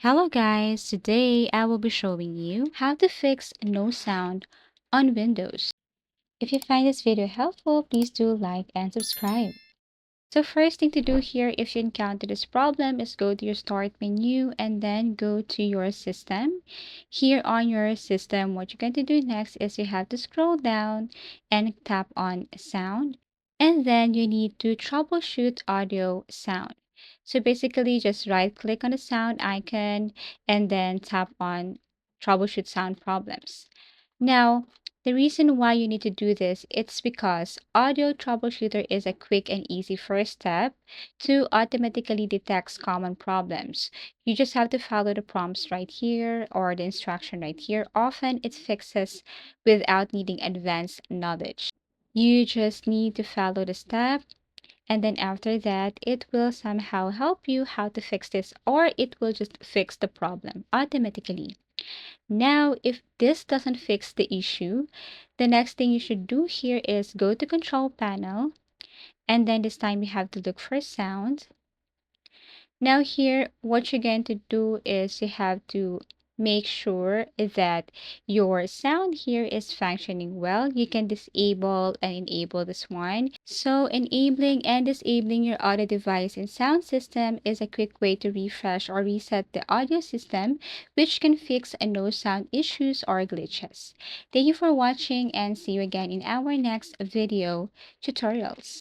Hello guys, today I will be showing you how to fix no sound on Windows. If you find this video helpful, please do like and subscribe. So first thing to do here if you encounter this problem is go to your start menu and then go to your system. Here on your system, what you're going to do next is you have to scroll down and tap on sound. And then you need to troubleshoot audio sound. So basically just right click on the sound icon and then tap on troubleshoot sound problems. Now, the reason why you need to do this, it's because Audio Troubleshooter is a quick and easy first step to automatically detect common problems. You just have to follow the prompts right here or the instruction right here. Often it fixes without needing advanced knowledge. You just need to follow the step and then after that it will somehow help you how to fix this or it will just fix the problem automatically. Now, if this doesn't fix the issue, the next thing you should do here is go to control panel and then this time you have to look for sound. Now here, what you're going to do is you have to make sure that your sound here is functioning well. You can disable and enable this one. So enabling and disabling your audio device and sound system is a quick way to refresh or reset the audio system, which can fix no sound issues or glitches. Thank you for watching and see you again in our next video tutorials.